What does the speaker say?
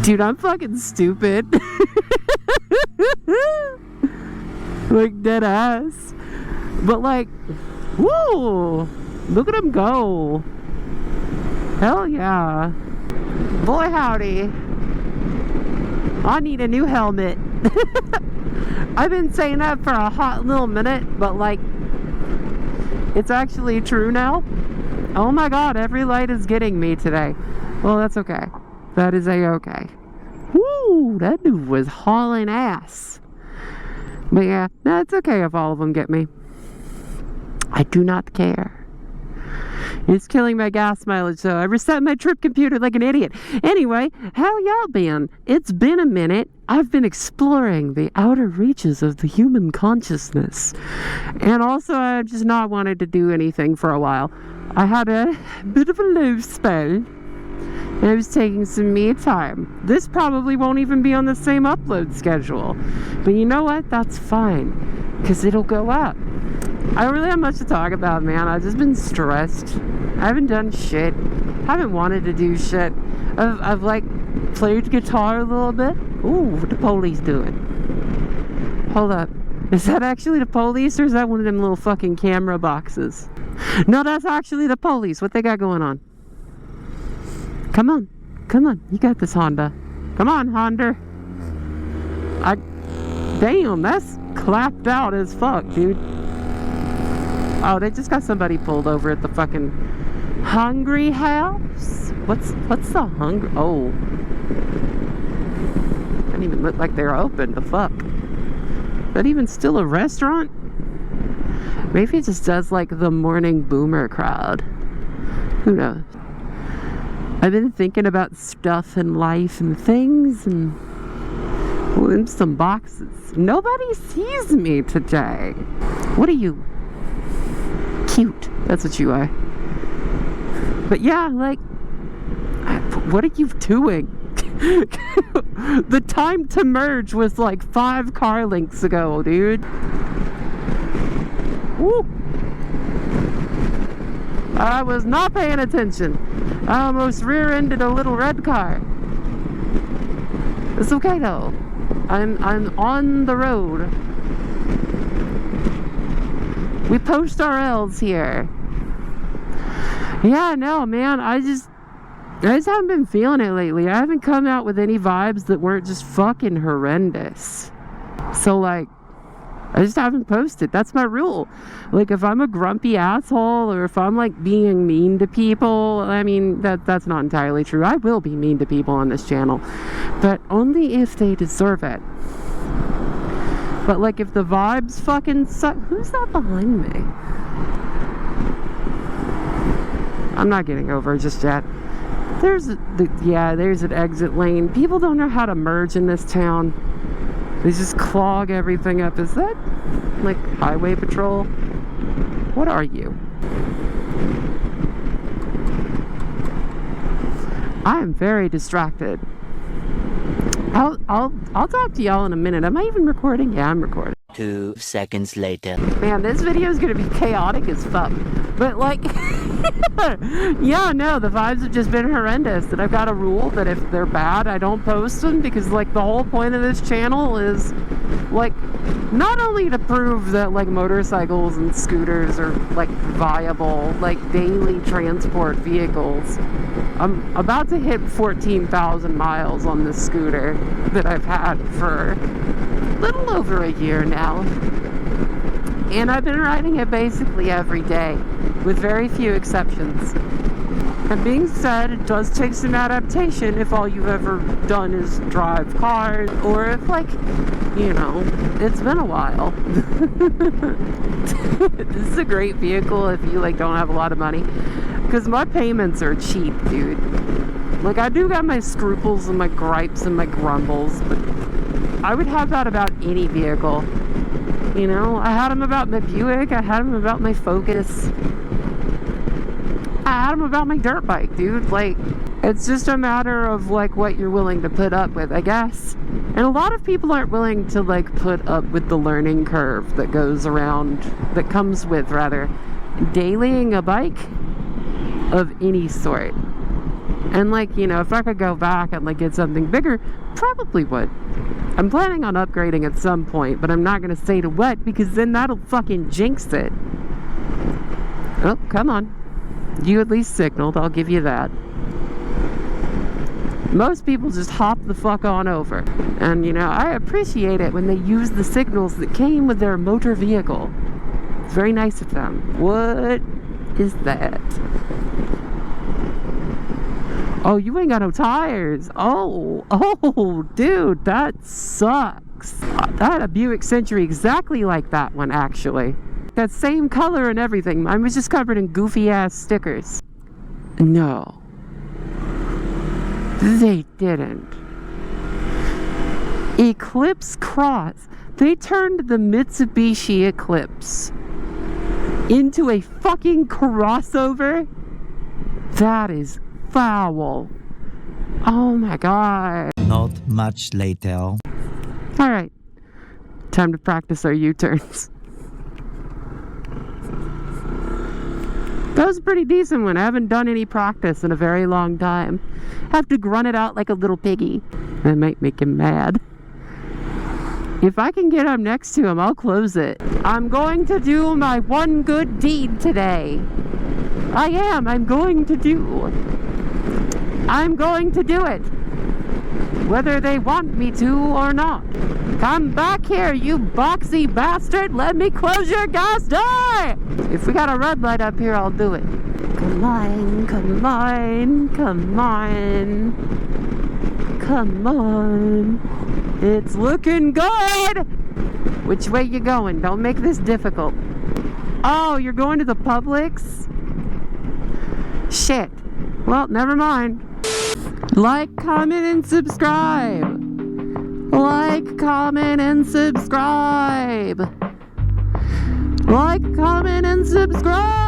Dude, I'm fucking stupid. Like, dead ass. But like, woo! Look at him go. Hell yeah. Boy howdy. I need a new helmet. I've been saying that for a hot little minute, but like, it's actually true now. Oh my god, every light is getting me today. Well, that's okay. That is a-okay. Woo! That dude was hauling ass. But yeah, no, it's okay if all of them get me. I do not care. It's killing my gas mileage, so I reset my trip computer like an idiot. Anyway, how y'all been? It's been a minute. I've been exploring the outer reaches of the human consciousness. And also, I just not wanted to do anything for a while. I had a bit of a low spell. I was taking some me time. This probably won't even be on the same upload schedule. But you know what? That's fine. Because it'll go up. I don't really have much to talk about, man. I've just been stressed. I haven't done shit. I haven't wanted to do shit. I've like played guitar a little bit. Ooh, what the police doing? Hold up. Is that actually the police, or is that one of them little fucking camera boxes? No, that's actually the police. What they got going on? Come on. Come on. You got this, Honda. Come on, Honda. Damn, that's clapped out as fuck, dude. Oh, they just got somebody pulled over at the fucking Hungry House? What's the Hungry... Oh. Doesn't even look like they're open. The fuck? Is that even still a restaurant? Maybe it just does like the morning boomer crowd. Who knows? I've been thinking about stuff in life and things and in some boxes. Nobody sees me today. What are you? Cute. That's what you are. But yeah, like, what are you doing? The time to merge was like 5 car lengths ago, dude. Woo. I was not paying attention. I almost rear-ended a little red car. It's okay though. I'm on the road. We post our L's here. Yeah, no, man, I just haven't been feeling it lately. I haven't come out with any vibes that weren't just fucking horrendous. So like, I just haven't posted. That's my rule. Like, if I'm a grumpy asshole or if I'm like being mean to people, I mean, that's not entirely true. I will be mean to people on this channel, but only if they deserve it. But like, if the vibes fucking suck... Who's that behind me? I'm not getting over just yet. There's an exit lane. People don't know how to merge in this town. They just clog everything up. Is that like highway patrol? What are you? I am very distracted. I'll talk to y'all in a minute. Am I even recording? Yeah, I'm recording. 2 seconds later. Man, this video is gonna be chaotic as fuck. But like, yeah, no, the vibes have just been horrendous. And I've got a rule that if they're bad, I don't post them, because like the whole point of this channel is like not only to prove that like motorcycles and scooters are like viable, like daily transport vehicles. I'm about to hit 14,000 miles on this scooter that I've had for a little over a year now. And I've been riding it basically every day, with very few exceptions. That being said, it does take some adaptation if all you've ever done is drive cars, or if like, you know, it's been a while. This is a great vehicle if you like don't have a lot of money, because my payments are cheap, dude. Like, I do got my scruples and my gripes and my grumbles, but I would have that about any vehicle. You know, I had them about my Buick, I had them about my Focus, I had them about my dirt bike, dude. Like, it's just a matter of like what you're willing to put up with, I guess. And a lot of people aren't willing to like put up with the learning curve that goes around, that comes with rather, dailying a bike of any sort. And like, you know, if I could go back and like get something bigger, probably would. I'm planning on upgrading at some point, but I'm not gonna say to what, because then that'll fucking jinx it. Oh, come on. You at least signaled, I'll give you that. Most people just hop the fuck on over. And, you know, I appreciate it when they use the signals that came with their motor vehicle. It's very nice of them. What is that? Oh, you ain't got no tires. Oh, dude, that sucks. I had a Buick Century exactly like that one, actually. That same color and everything. Mine was just covered in goofy-ass stickers. No. They didn't. Eclipse Cross. They turned the Mitsubishi Eclipse into a fucking crossover? That is foul. Oh my god. Not much later. Alright. Time to practice our U-turns. That was a pretty decent one. I haven't done any practice in a very long time. Have to grunt it out like a little piggy. That might make him mad. If I can get up next to him, I'll close it. I'm going to do my one good deed today. I am. I'm going to do it. Whether they want me to or not. Come back here, you boxy bastard. Let me close your gas door. If we got a red light up here, I'll do it. Come on, come on, come on. Come on. It's looking good. Which way you going? Don't make this difficult. Oh, you're going to the Publix? Shit. Well, never mind. Like, comment, and subscribe. Like, comment, and subscribe. Like, comment, and subscribe.